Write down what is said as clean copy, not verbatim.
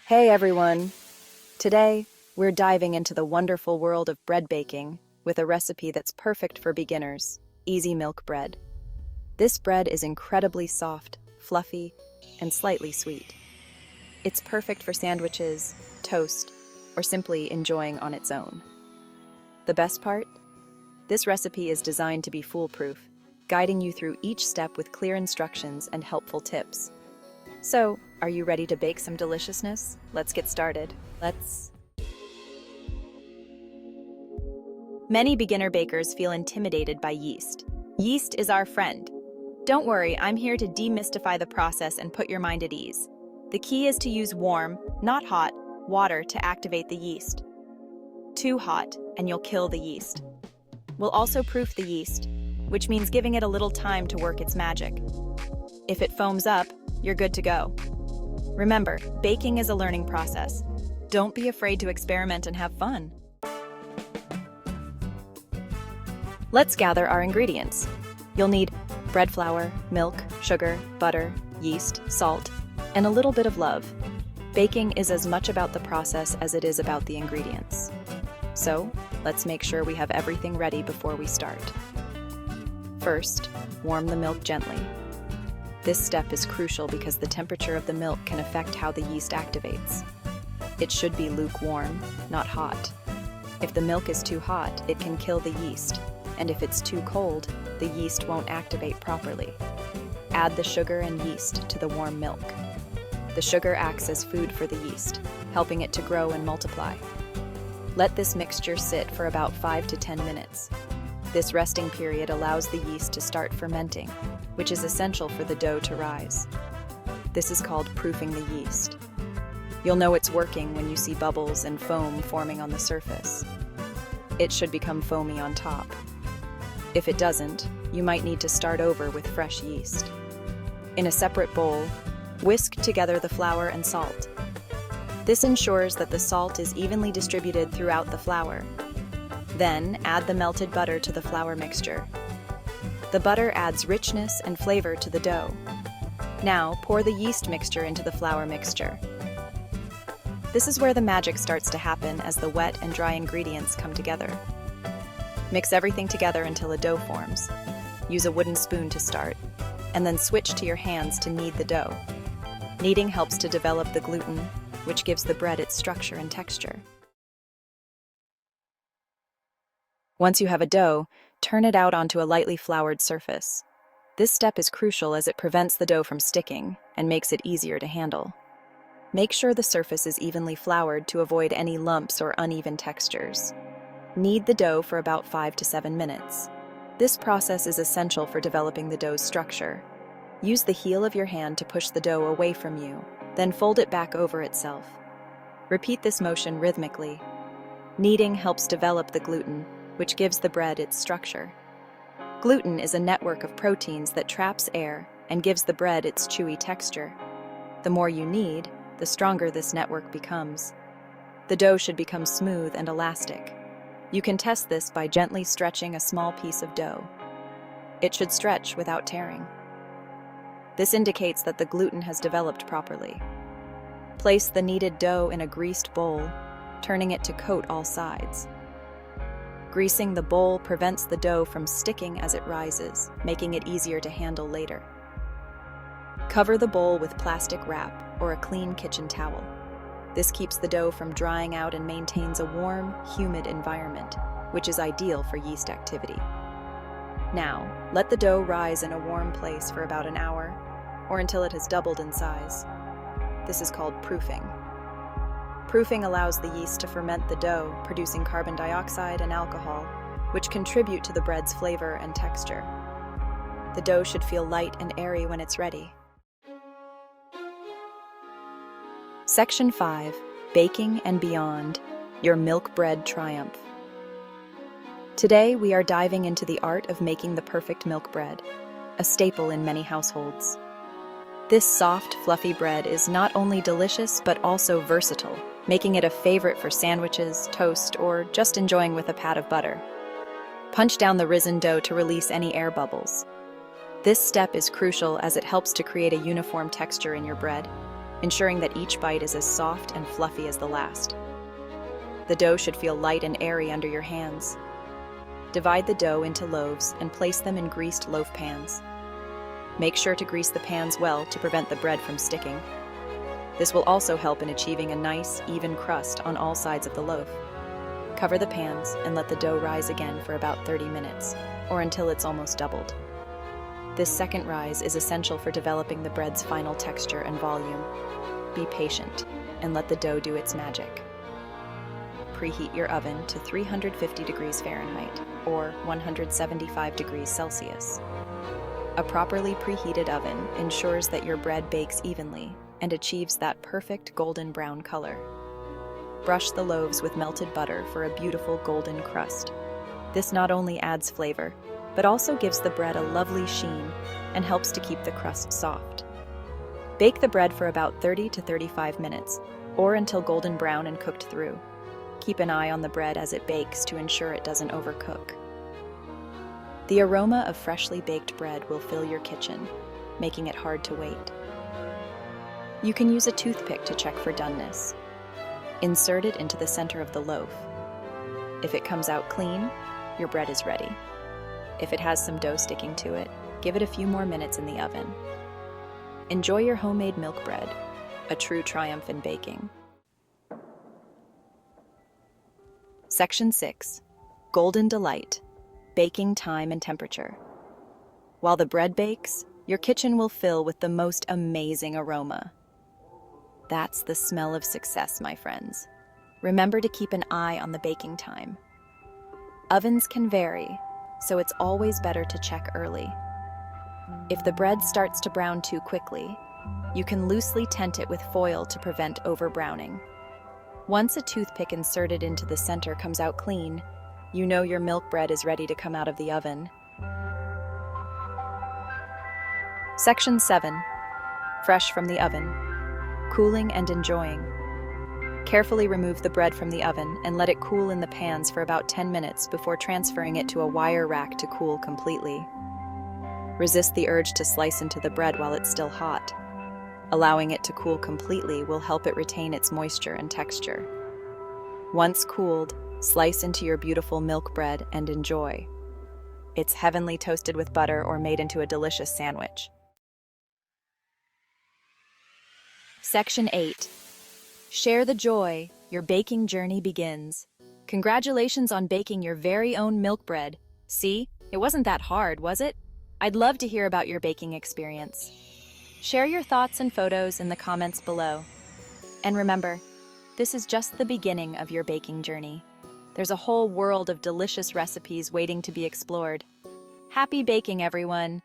Hey everyone! Today, we're diving into the wonderful world of bread baking with a recipe that's perfect for beginners, easy milk bread. This bread is incredibly soft, fluffy, and slightly sweet. It's perfect for sandwiches, toast, or simply enjoying on its own. The best part? This recipe is designed to be foolproof, guiding you through each step with clear instructions and helpful tips. So, are you ready to bake some deliciousness? Let's get started. Many beginner bakers feel intimidated by yeast. Yeast is our friend. Don't worry, I'm here to demystify the process and put your mind at ease. The key is to use warm, not hot, water to activate the yeast. Too hot, and you'll kill the yeast. We'll also proof the yeast, which means giving it a little time to work its magic. If it foams up, you're good to go. Remember, baking is a learning process. Don't be afraid to experiment and have fun. Let's gather our ingredients. You'll need bread flour, milk, sugar, butter, yeast, salt, and a little bit of love. Baking is as much about the process as it is about the ingredients. So, let's make sure we have everything ready before we start. First, warm the milk gently. This step is crucial because the temperature of the milk can affect how the yeast activates. It should be lukewarm, not hot. If the milk is too hot, it can kill the yeast, and if it's too cold, the yeast won't activate properly. Add the sugar and yeast to the warm milk. The sugar acts as food for the yeast, helping it to grow and multiply. Let this mixture sit for about 5 to 10 minutes. This resting period allows the yeast to start fermenting, which is essential for the dough to rise. This is called proofing the yeast. You'll know it's working when you see bubbles and foam forming on the surface. It should become foamy on top. If it doesn't, you might need to start over with fresh yeast. In a separate bowl, whisk together the flour and salt. This ensures that the salt is evenly distributed throughout the flour. Then, add the melted butter to the flour mixture. The butter adds richness and flavor to the dough. Now, pour the yeast mixture into the flour mixture. This is where the magic starts to happen as the wet and dry ingredients come together. Mix everything together until a dough forms. Use a wooden spoon to start, and then switch to your hands to knead the dough. Kneading helps to develop the gluten, which gives the bread its structure and texture. Once you have a dough, turn it out onto a lightly floured surface. This step is crucial as it prevents the dough from sticking and makes it easier to handle. Make sure the surface is evenly floured to avoid any lumps or uneven textures. Knead the dough for about 5 to 7 minutes. This process is essential for developing the dough's structure. Use the heel of your hand to push the dough away from you, then fold it back over itself. Repeat this motion rhythmically. Kneading helps develop the gluten, which gives the bread its structure. Gluten is a network of proteins that traps air and gives the bread its chewy texture. The more you knead, the stronger this network becomes. The dough should become smooth and elastic. You can test this by gently stretching a small piece of dough. It should stretch without tearing. This indicates that the gluten has developed properly. Place the kneaded dough in a greased bowl, turning it to coat all sides. Greasing the bowl prevents the dough from sticking as it rises, making it easier to handle later. Cover the bowl with plastic wrap or a clean kitchen towel. This keeps the dough from drying out and maintains a warm, humid environment, which is ideal for yeast activity. Now, let the dough rise in a warm place for about an hour, or until it has doubled in size. This is called proofing. Proofing allows the yeast to ferment the dough, producing carbon dioxide and alcohol, which contribute to the bread's flavor and texture. The dough should feel light and airy when it's ready. Section 5, Baking and Beyond, Your Milk Bread Triumph. Today, we are diving into the art of making the perfect milk bread, a staple in many households. This soft, fluffy bread is not only delicious but also versatile, making it a favorite for sandwiches, toast, or just enjoying with a pat of butter. Punch down the risen dough to release any air bubbles. This step is crucial as it helps to create a uniform texture in your bread. ensuring that each bite is as soft and fluffy as the last. The dough should feel light and airy under your hands. Divide the dough into loaves and place them in greased loaf pans. Make sure to grease the pans well to prevent the bread from sticking. This will also help in achieving a nice, even crust on all sides of the loaf. Cover the pans and let the dough rise again for about 30 minutes, or until it's almost doubled. This second rise is essential for developing the bread's final texture and volume. Be patient and let the dough do its magic. Preheat your oven to 350 degrees Fahrenheit or 175 degrees Celsius. A properly preheated oven ensures that your bread bakes evenly and achieves that perfect golden brown color. Brush the loaves with melted butter for a beautiful golden crust. This not only adds flavor, but also gives the bread a lovely sheen and helps to keep the crust soft. Bake the bread for about 30 to 35 minutes, or until golden brown and cooked through. Keep an eye on the bread as it bakes to ensure it doesn't overcook. The aroma of freshly baked bread will fill your kitchen, making it hard to wait. You can use a toothpick to check for doneness. Insert it into the center of the loaf. If it comes out clean, your bread is ready. If it has some dough sticking to it, give it a few more minutes in the oven. Enjoy your homemade milk bread, a true triumph in baking. Section 6. Golden Delight. Baking time and temperature. While the bread bakes, your kitchen will fill with the most amazing aroma. That's the smell of success, my friends. Remember to keep an eye on the baking time. Ovens can vary, so it's always better to check early. If the bread starts to brown too quickly, you can loosely tent it with foil to prevent overbrowning. Once a toothpick inserted into the center comes out clean, you know your milk bread is ready to come out of the oven. Section 7. Fresh from the oven. Cooling and enjoying. Carefully remove the bread from the oven and let it cool in the pans for about 10 minutes before transferring it to a wire rack to cool completely. Resist the urge to slice into the bread while it's still hot. Allowing it to cool completely will help it retain its moisture and texture. Once cooled, slice into your beautiful milk bread and enjoy. It's heavenly toasted with butter or made into a delicious sandwich. Section 8. Share the joy. Your baking journey begins. Congratulations on baking your very own milk bread. See, it wasn't that hard, was it? I'd love to hear about your baking experience. Share your thoughts and photos in the comments below. And remember, this is just the beginning of your baking journey. There's a whole world of delicious recipes waiting to be explored. Happy baking, everyone!